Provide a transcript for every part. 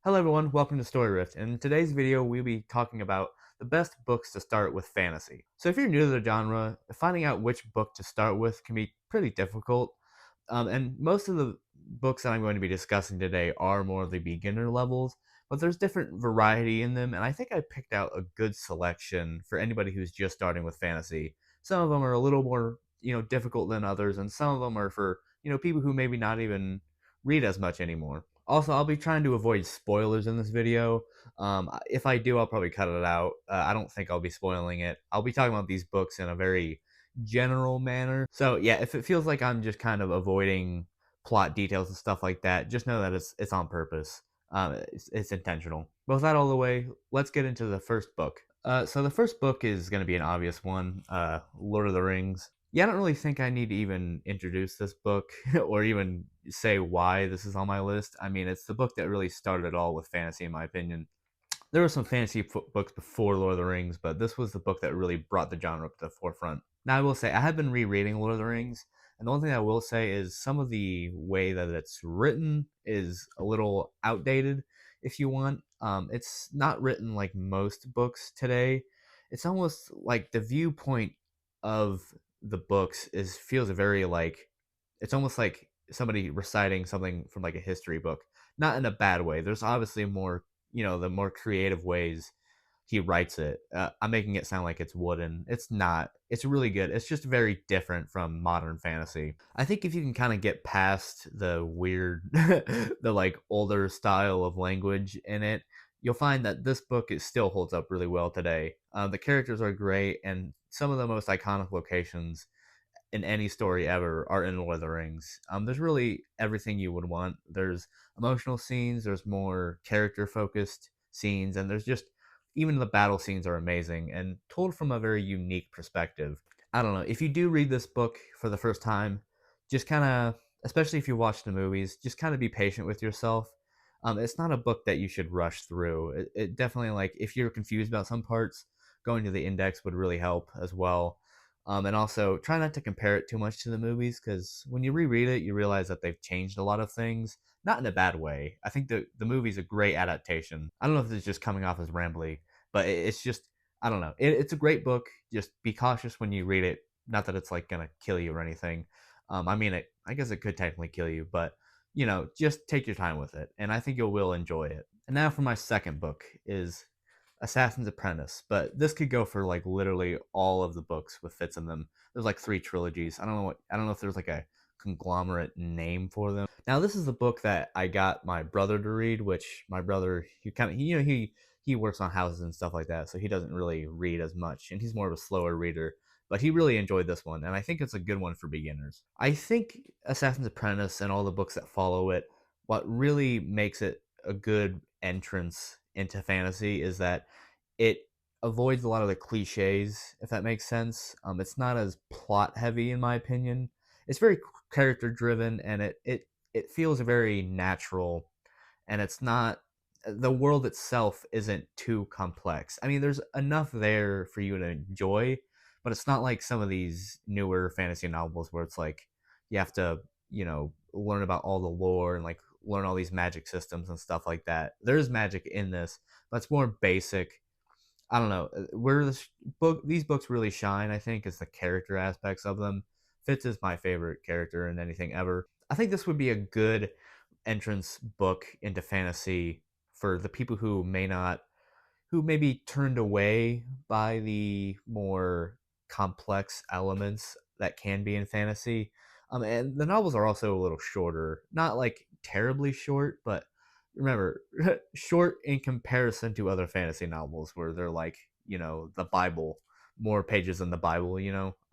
Hello everyone, welcome to Story Rift. In today's video, we'll be talking about the best books to start with fantasy. So if you're new to the genre, finding out which book to start with can be pretty difficult. And most of the books that I'm going to be discussing today are more of the beginner levels, but there's different variety in them, and I think I picked out a good selection for anybody who's just starting with fantasy. Some of them are a little more, difficult than others, and some of them are for, people who maybe not even read as much anymore. Also, I'll be trying to avoid spoilers in this video. If I do, I'll probably cut it out. I don't think I'll be spoiling it. I'll be talking about these books in a very general manner. So yeah, if it feels like I'm just kind of avoiding plot details and stuff like that, just know that it's on purpose. It's intentional. But with that all the way, let's get into the first book. So the first book is going to be an obvious one, Lord of the Rings. Yeah, I don't really think I need to even introduce this book or even say why this is on my list. I mean, it's the book that really started it all with fantasy, in my opinion. There were some fantasy books before Lord of the Rings, but this was the book that really brought the genre up to the forefront. Now, I will say, I have been rereading Lord of the Rings, and the one thing I will say is some of the way that it's written is a little outdated, if you want. It's not written like most books today. It's almost like the viewpoint of the books is feels very like it's almost like somebody reciting something from like a history book, not in a bad way. There's obviously more, the more creative ways he writes it. I'm making it sound like it's wooden. It's not. It's really good. It's just very different from modern fantasy. I think if you can kind of get past the weird, the like older style of language in it, you'll find that this book it still holds up really well today. The characters are great, and some of the most iconic locations in any story ever are in Lord of the Rings. There's really everything you would want. There's emotional scenes, there's more character focused scenes, and there's just even the battle scenes are amazing and told from a very unique perspective. I don't know. If you do read this book for the first time, just kind of, especially if you watch the movies, just kind of be patient with yourself. It's not a book that you should rush through. It definitely, like, if you're confused about some parts, going to the index would really help as well. And also, try not to compare it too much to the movies because when you reread it, you realize that they've changed a lot of things, not in a bad way. I think the movie's a great adaptation. I don't know if it's just coming off as rambly, but it's just I don't know. It's a great book. Just be cautious when you read it. Not that it's like gonna kill you or anything. I mean, I guess it could technically kill you, but just take your time with it, and I think you will enjoy it. And now for my second book is Assassin's Apprentice, but this could go for like literally all of the books with fits in them. There's like three trilogies. I don't know if there's like a conglomerate name for them. Now this is the book that I got my brother to read, which my brother he kind of he works on houses and stuff like that, so he doesn't really read as much, and he's more of a slower reader. But he really enjoyed this one, and I think it's a good one for beginners. I think Assassin's Apprentice and all the books that follow it, what really makes it a good entrance into fantasy is that it avoids a lot of the cliches, if that makes sense. It's not as plot heavy, in my opinion. It's very character driven, and it feels very natural, and it's not the world itself isn't too complex. I mean, there's enough there for you to enjoy, but it's not like some of these newer fantasy novels where it's like you have to, learn about all the lore and like learn all these magic systems and stuff like that. There's magic in this, but it's more basic. I don't know where these books really shine. I think is the character aspects of them. Fitz is my favorite character in anything ever. I think this would be a good entrance book into fantasy for the people who who may be turned away by the more complex elements that can be in fantasy. And the novels are also a little shorter, not like terribly short, but remember, short in comparison to other fantasy novels where they're like, the Bible, more pages than the Bible,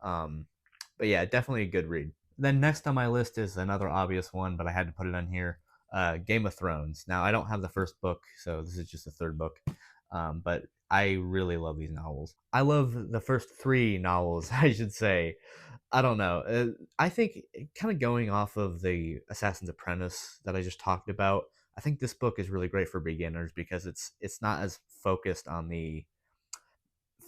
but yeah, definitely a good read. Then next on my list is another obvious one, but I had to put it on here. Game of Thrones. Now I don't have the first book, so this is just the third book. But I really love these novels. I love the first three novels, I should say. I don't know. I think kind of going off of the Assassin's Apprentice that I just talked about, I think this book is really great for beginners because it's not as focused on the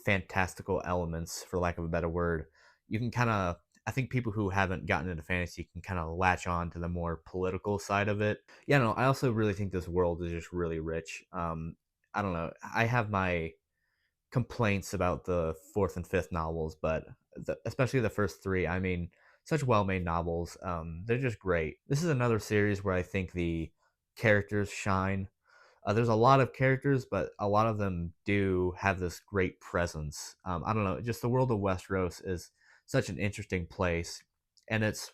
fantastical elements, for lack of a better word. You can kind of I think people who haven't gotten into fantasy can kind of latch on to the more political side of it. Yeah, no, I also really think this world is just really rich. I don't know. I have my complaints about the fourth and fifth novels, but especially the first three. I mean, such well-made novels. They're just great. This is another series where I think the characters shine. There's a lot of characters, but a lot of them do have this great presence. I don't know, just the world of Westeros is such an interesting place, and it's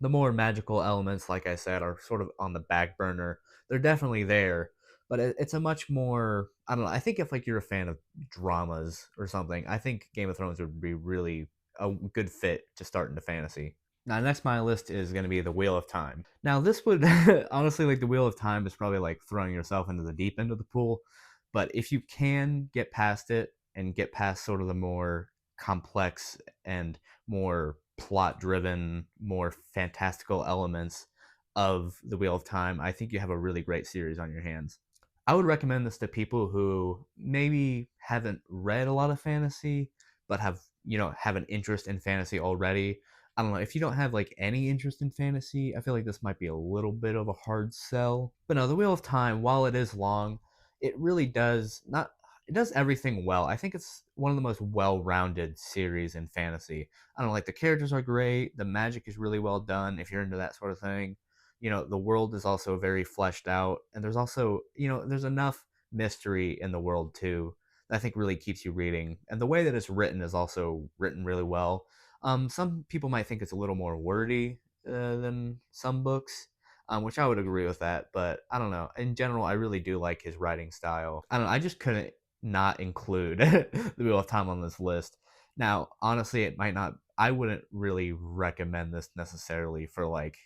the more magical elements, like I said, are sort of on the back burner. They're definitely there, but it's a much more, I don't know. I think if like you're a fan of dramas or something, I think Game of Thrones would be really a good fit to start into fantasy. Now, next on my list is going to be the Wheel of Time. Now, this would honestly, like the Wheel of Time is probably like throwing yourself into the deep end of the pool, but if you can get past it and get past sort of the more complex and more plot driven, more fantastical elements of the Wheel of Time, I think you have a really great series on your hands. I would recommend this to people who maybe haven't read a lot of fantasy, but have, have an interest in fantasy already. I don't know, if you don't have like any interest in fantasy, I feel like this might be a little bit of a hard sell. But no, the Wheel of Time, while it is long, it really does not it does everything well. I think it's one of the most well-rounded series in fantasy. I don't know, like the characters are great, the magic is really well done if you're into that sort of thing. The world is also very fleshed out, and there's also, there's enough mystery in the world too that I think really keeps you reading. And the way that it's written is also written really well. Some people might think it's a little more wordy than some books, which I would agree with that. But I don't know. In general, I really do like his writing style. I don't know. I just couldn't not include the Wheel of Time on this list. Now, honestly, it might not. I wouldn't really recommend this necessarily for like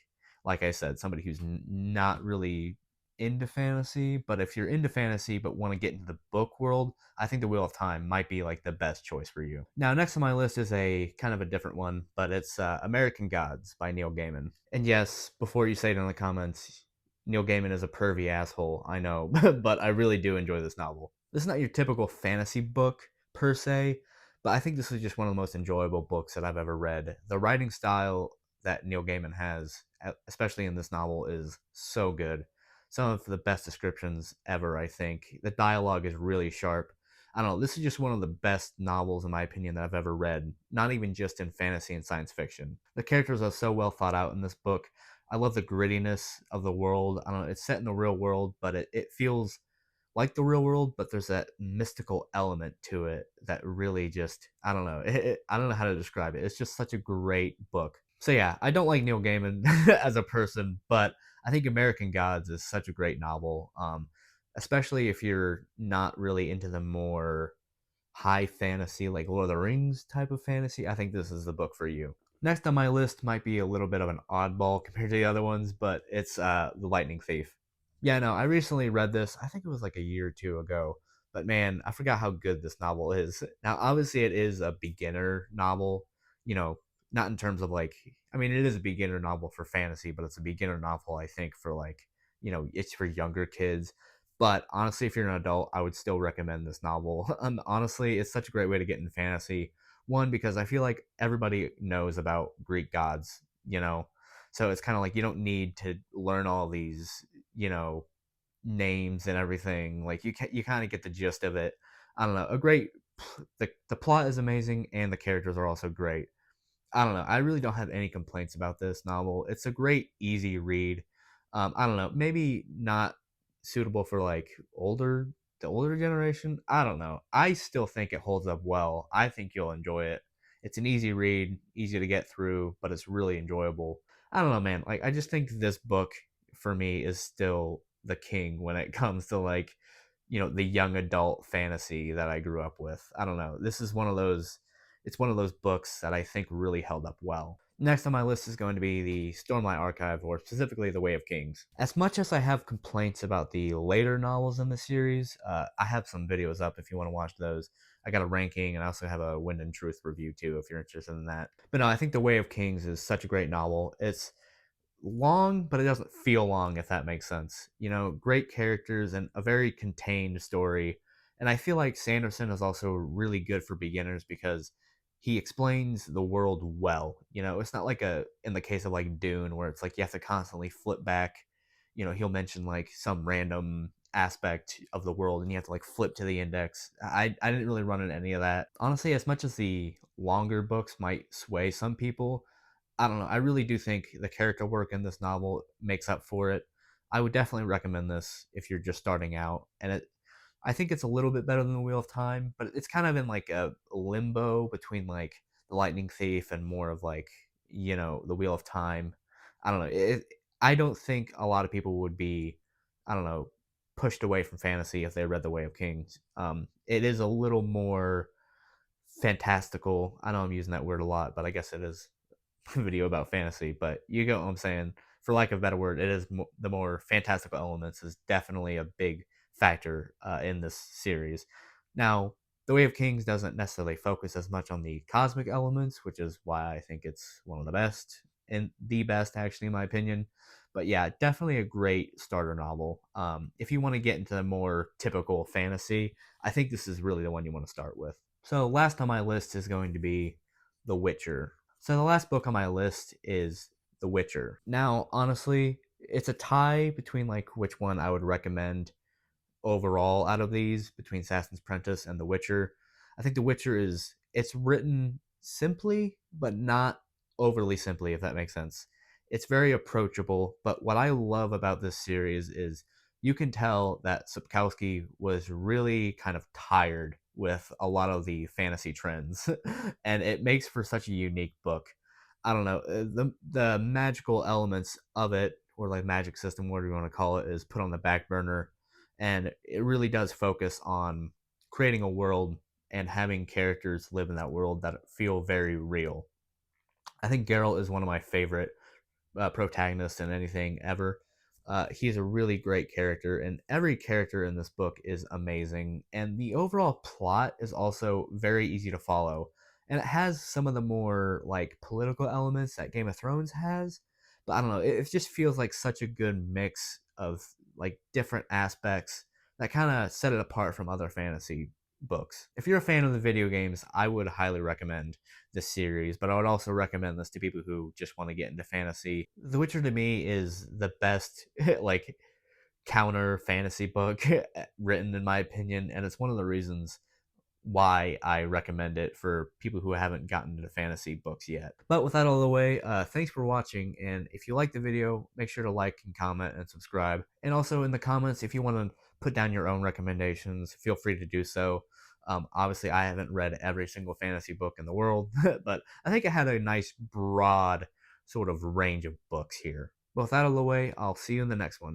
I said, somebody who's not really into fantasy. But if you're into fantasy but want to get into the book world, I think The Wheel of Time might be like the best choice for you. Now, next on my list is a kind of a different one, but it's American Gods by Neil Gaiman. And yes, before you say it in the comments, Neil Gaiman is a pervy asshole, I know, but I really do enjoy this novel. This is not your typical fantasy book per se, but I think this is just one of the most enjoyable books that I've ever read. The writing style that Neil Gaiman has, especially in this novel, is so good. Some of the best descriptions ever, I think. The dialogue is really sharp. I don't know, this is just one of the best novels, in my opinion, that I've ever read, not even just in fantasy and science fiction. The characters are so well thought out in this book. I love the grittiness of the world. I don't know, it's set in the real world, but it feels like the real world, but there's that mystical element to it that really just, I don't know, I don't know how to describe it. It's just such a great book. So yeah, I don't like Neil Gaiman as a person, but I think American Gods is such a great novel, especially if you're not really into the more high fantasy, like Lord of the Rings type of fantasy. I think this is the book for you. Next on my list might be a little bit of an oddball compared to the other ones, but it's The Lightning Thief. Yeah, no, I recently read this. I think it was like a year or two ago. But man, I forgot how good this novel is. Now, obviously, it is a beginner novel, you know, not in terms of like, I mean, it is a beginner novel for fantasy, but it's a beginner novel, I think, for like, it's for younger kids. But honestly, if you're an adult, I would still recommend this novel. Honestly, it's such a great way to get into fantasy. One, because I feel like everybody knows about Greek gods, so it's kind of like you don't need to learn all these, you know, names and everything. Like you kind of get the gist of it. I don't know. The plot is amazing and the characters are also great. I don't know. I really don't have any complaints about this novel. It's a great, easy read. I don't know. Maybe not suitable for like the older generation. I don't know. I still think it holds up well. I think you'll enjoy it. It's an easy read, easy to get through, but it's really enjoyable. I don't know, man. Like I just think this book for me is still the king when it comes to like, the young adult fantasy that I grew up with. I don't know. This is one of those it's one of those books that I think really held up well. Next on my list is going to be the Stormlight Archive, or specifically The Way of Kings. As much as I have complaints about the later novels in the series, I have some videos up if you want to watch those. I got a ranking, and I also have a Wind and Truth review too, if you're interested in that. But no, I think The Way of Kings is such a great novel. It's long, but it doesn't feel long, if that makes sense. Great characters and a very contained story. And I feel like Sanderson is also really good for beginners because he explains the world well. It's not like in the case of like Dune where it's like you have to constantly flip back. He'll mention like some random aspect of the world and you have to like flip to the index. I didn't really run into any of that. Honestly, as much as the longer books might sway some people, I don't know. I really do think the character work in this novel makes up for it. I would definitely recommend this if you're just starting out. I think it's a little bit better than the Wheel of Time, but it's kind of in like a limbo between like the Lightning Thief and more of like the Wheel of Time. I don't know. I don't think a lot of people would be, I don't know, pushed away from fantasy if they read The Way of Kings. It is a little more fantastical. I know I'm using that word a lot, but I guess it is video about fantasy, but you get what I'm saying. For lack of a better word, it is the more fantastical elements is definitely a big factor in this series. Now, The Way of Kings doesn't necessarily focus as much on the cosmic elements, which is why I think it's one of the best and the best, actually, in my opinion. But yeah, definitely a great starter novel. If you want to get into the more typical fantasy, I think this is really the one you want to start with. So, last on my list is going to be The Witcher. So the last book on my list is The Witcher. Now, honestly, it's a tie between like which one I would recommend overall out of these between Assassin's Apprentice and The Witcher. I think The Witcher it's written simply, but not overly simply, if that makes sense. It's very approachable, but what I love about this series is you can tell that Sapkowski was really kind of tired with a lot of the fantasy trends, and it makes for such a unique book. I don't know, the magical elements of it, or like magic system, whatever you want to call it, is put on the back burner, and it really does focus on creating a world and having characters live in that world that feel very real. I think Geralt is one of my favorite protagonist in anything ever. He's a really great character, and every character in this book is amazing. And the overall plot is also very easy to follow. And it has some of the more like political elements that Game of Thrones has. But I don't know, it just feels like such a good mix of like different aspects that kind of set it apart from other fantasy books. If you're a fan of the video games, I would highly recommend this series, but I would also recommend this to people who just want to get into fantasy. The Witcher to me is the best like counter fantasy book written in my opinion, and it's one of the reasons why I recommend it for people who haven't gotten into fantasy books yet. But with that out of the way, thanks for watching, and if you like the video, make sure to like and comment and subscribe. And also in the comments, if you want to put down your own recommendations, feel free to do so. Obviously, I haven't read every single fantasy book in the world, but I think I had a nice broad sort of range of books here. But with that out of the way, I'll see you in the next one.